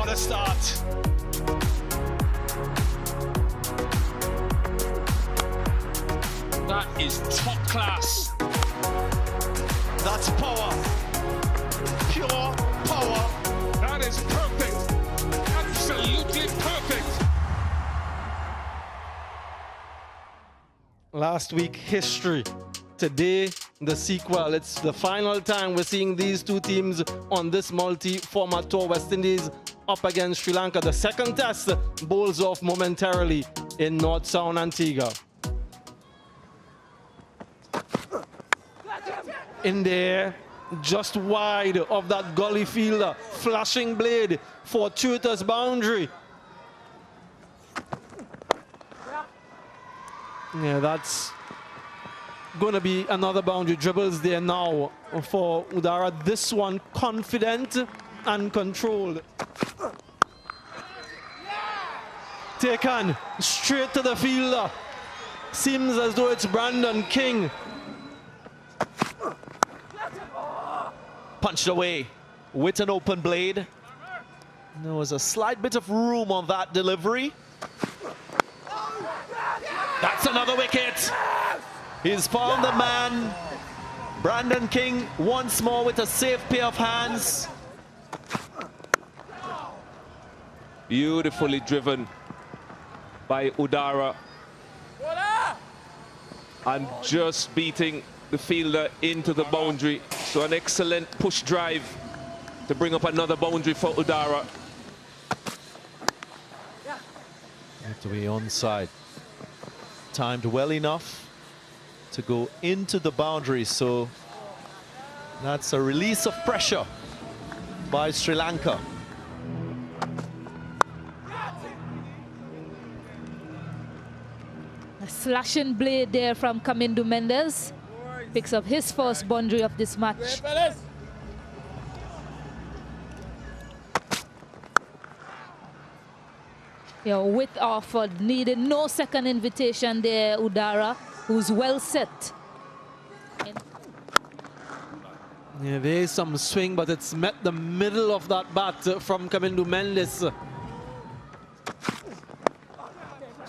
What a start. That is top class. That's power. Pure power. That is perfect. Absolutely perfect. Last week, history. Today, the sequel. It's the final time we're seeing these two teams on this multi-format tour. West Indies up against Sri Lanka. The second test bowls off momentarily in North Sound, Antigua. In there, just wide of that gully fielder. Flashing blade, fortuitous boundary. Yeah, that's going to be another boundary. Dribbles there now for Udara. This one confident and controlled. Taken straight to the fielder. Seems as though it's Brandon King. Punched away with an open blade. There was a slight bit of room on that delivery. That's another wicket. He's found the man. Brandon King once more with a safe pair of hands. Beautifully driven by Udara. And just beating the fielder into the boundary. So an excellent push drive to bring up another boundary for Udara. Have to be onside. Timed well enough to go into the boundary, so that's a release of pressure by Sri Lanka. A slashing blade there from Kamindu Mendes. Picks up his first boundary of this match. With offered, needed no second invitation there, Udara, who's well set. Yeah, there is some swing, but it's met the middle of that bat from Kamindu Mendes.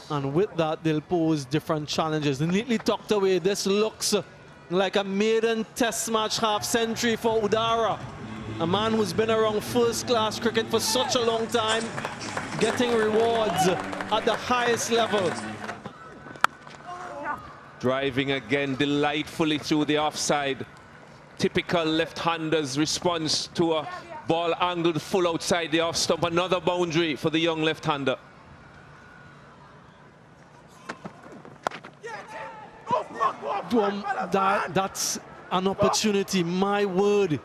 And with that, they'll pose different challenges. Neatly tucked away. This looks like a maiden test match half-century for Udara. A man who's been around first-class cricket for such a long time, getting rewards at the highest level. Driving again delightfully through the offside. Typical left-hander's response to a ball angled full outside the off stump. Another boundary for the young left-hander. That's an opportunity, my word.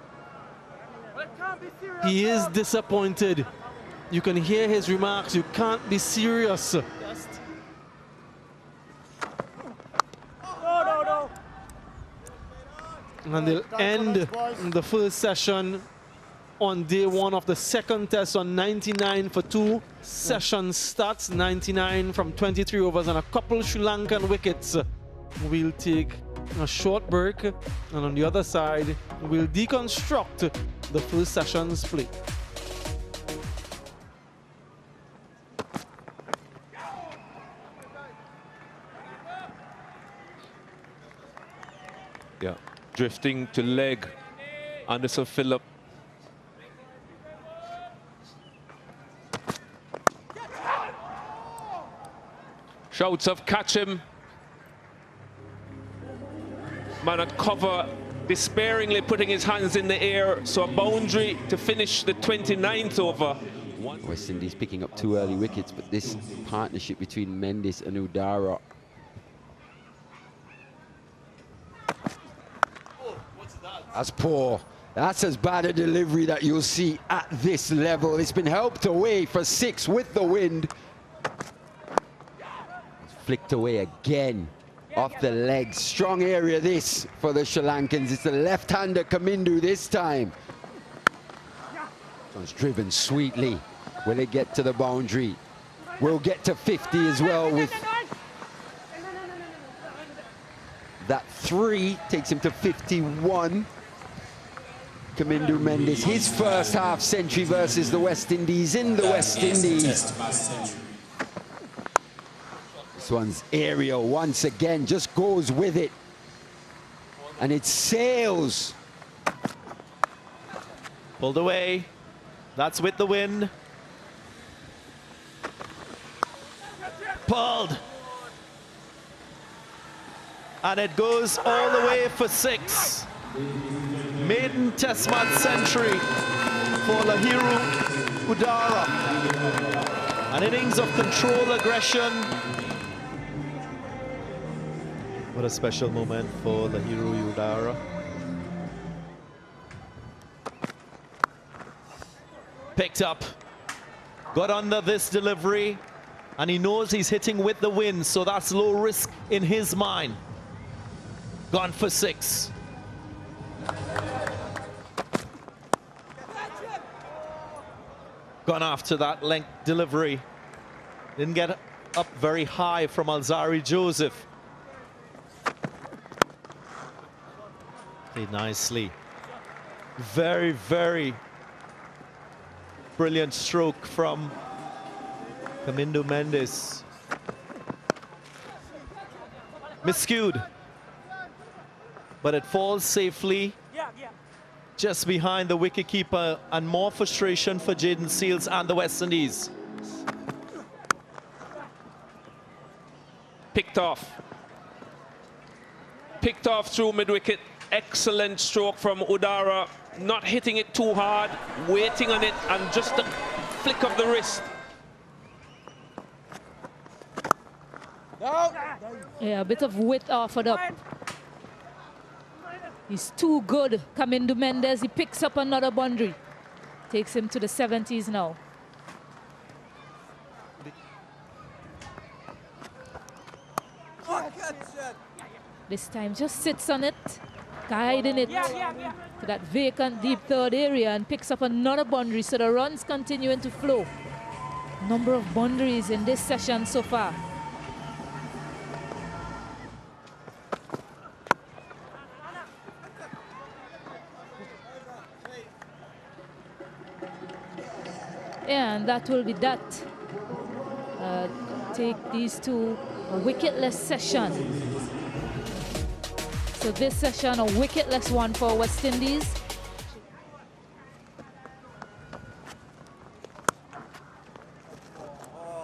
He is disappointed. You can hear his remarks. You can't be serious. And they'll end the first session on day one of the second test on 99 for 2 session stats. 99 from 23 overs and a couple Sri Lankan wickets. We'll take a short break, and on the other side, we'll deconstruct the first session's play. Yeah, drifting to leg. Anderson Phillip. Shouts of catch him. Man at cover, despairingly putting his hands in the air. So a boundary to finish the 29th over. West Indies picking up 2 early wickets, but this partnership between Mendes and Udara. That's poor. That's as bad a delivery that you'll see at this level. It's been helped away for 6 with the wind. It's flicked away again. Off the legs. Strong area this for the Sri Lankans. It's the left-hander Kamindu this time. It's driven sweetly. Will it get to the boundary? We'll get to 50 as well with that 3. Takes him to 51. Kamindu Mendes, his first half century versus the West Indies in the West Indies. This one's aerial once again, just goes with it. And it sails. Pulled away. That's with the wind. Pulled. And it goes all the way for 6. Maiden Test match century for Lahiru Udara. An innings of control, aggression. What a special moment for Lahiru Udara. Picked up, got under this delivery, and he knows he's hitting with the wind, so that's low risk in his mind. Gone for 6. Gone after that length delivery. Didn't get up very high from Alzari Joseph. Played nicely. Very, very brilliant stroke from Kamindu Mendes. Miscued, but it falls safely just behind the wicketkeeper, and more frustration for Jaden Seals and the West Indies. Picked off. Picked off through mid-wicket. Excellent stroke from Udara. Not hitting it too hard, waiting on it, and just a flick of the wrist. Yeah, a bit of width offered up. He's too good. Kamindu Mendes, he picks up another boundary. Takes him to the 70s now. This time just sits on it, guiding it to that vacant deep third area, and picks up another boundary, so the runs continuing to flow. Number of boundaries in this session so far. And that will be that. Take these two a wicketless session. So this session, a wicketless one for West Indies.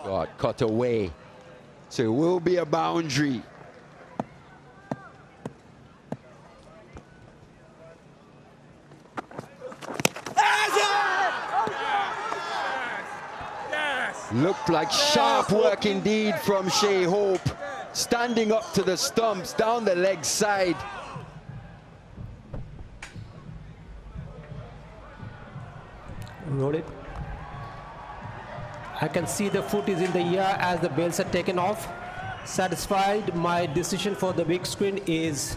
God, cut away. So it will be a boundary. Looked like sharp work indeed from Shea Hope. Standing up to the stumps, down the leg side. Roll it. I can see the foot is in the air as the bells are taken off. Satisfied, my decision for the big screen is...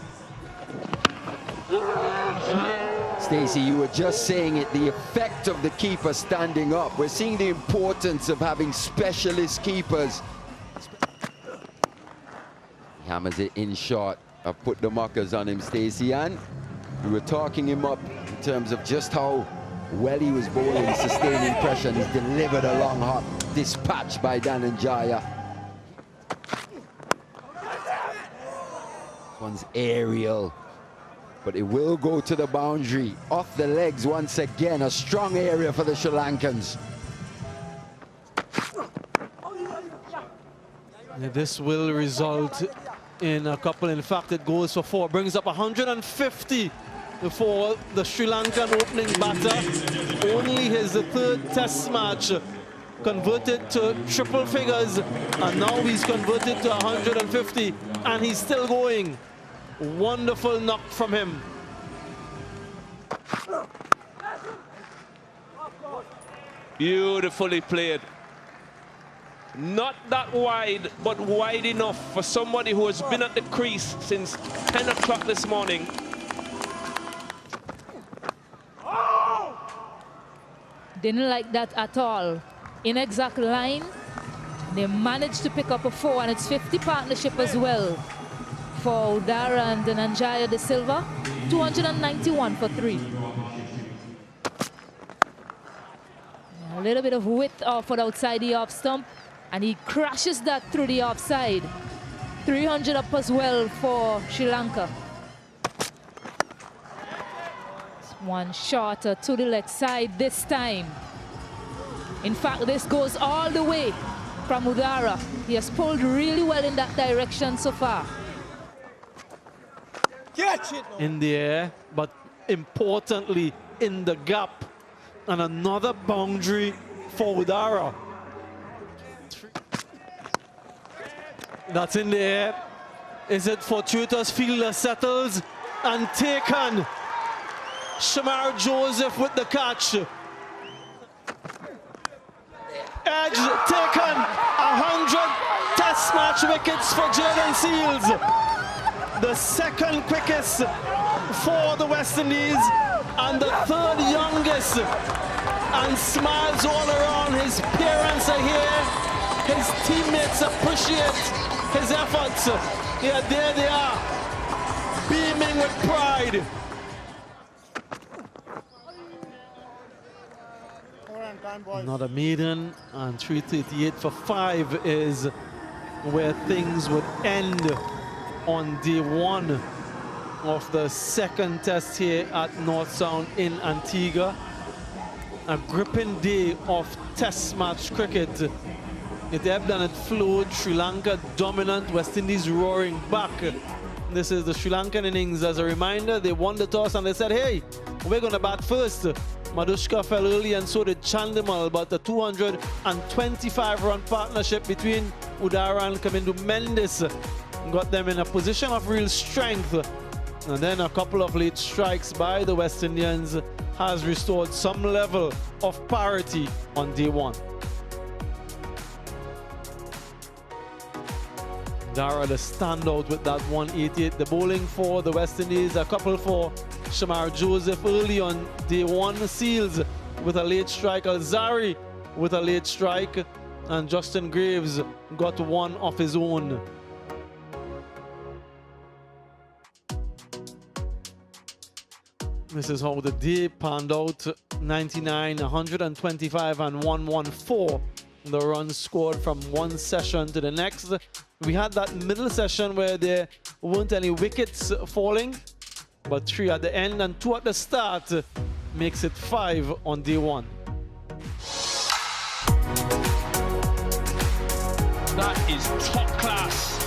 Stacey, you were just saying it, the effect of the keeper standing up. We're seeing the importance of having specialist keepers. He hammers it in short. I've put the markers on him, Stacey, and we were talking him up in terms of just how well he was bowling, sustaining pressure, and he's delivered a long hop, dispatched by Dhananjaya. This one's aerial, but it will go to the boundary. Off the legs once again, a strong area for the Sri Lankans. Yeah, this will result in a couple. In fact, it goes for 4, brings up 150 for the Sri Lankan opening batter. Only his third test match converted to triple figures, and now he's converted to 150, and he's still going. Wonderful knock from him. Beautifully played. Not that wide, but wide enough for somebody who has been at the crease since 10 o'clock this morning. Didn't like that at all. Inexact line. They managed to pick up a 4, and it's 50 partnership as well for Udara and Dhananjaya de Silva. 291 for 3. A little bit of width offered outside the off stump, and he crashes that through the offside. 300 up as well for Sri Lanka. One shorter to the leg side this time. In fact, this goes all the way from Udara. He has pulled really well in that direction so far. Catch it! In the air, but importantly in the gap. And another boundary for Udara. That's in the air. Is it fortuitous? Fielder settles and taken. Shamar Joseph with the catch. Edge taken. 100 test match wickets for Jaden Seals. The second quickest for the West Indies and the third youngest. And smiles all around. His parents are here. His teammates appreciate his efforts. Yeah, there they are, beaming with pride. Another maiden, and 338 for 5 is where things would end on day 1 of the second test here at North Sound in Antigua. A gripping day of test match cricket. It ebbed and it flowed. Sri Lanka dominant, West Indies roaring back. This is the Sri Lankan innings. As a reminder, they won the toss and they said, hey, we're going to bat first. Madushka fell early and so did Chandimal, but the 225-run partnership between Udara and Kamindu Mendes got them in a position of real strength. And then a couple of late strikes by the West Indians has restored some level of parity on day 1. Udara the standout with that 188. The bowling for the West Indies, a couple for Shamar Joseph early on day 1. Seals with a late strike. Alzari with a late strike. And Justin Graves got one of his own. This is how the day panned out. 99, 125 and 114. The runs scored from one session to the next. We had that middle session where there weren't any wickets falling, but 3 at the end and 2 at the start makes it 5 on day 1. That is top class.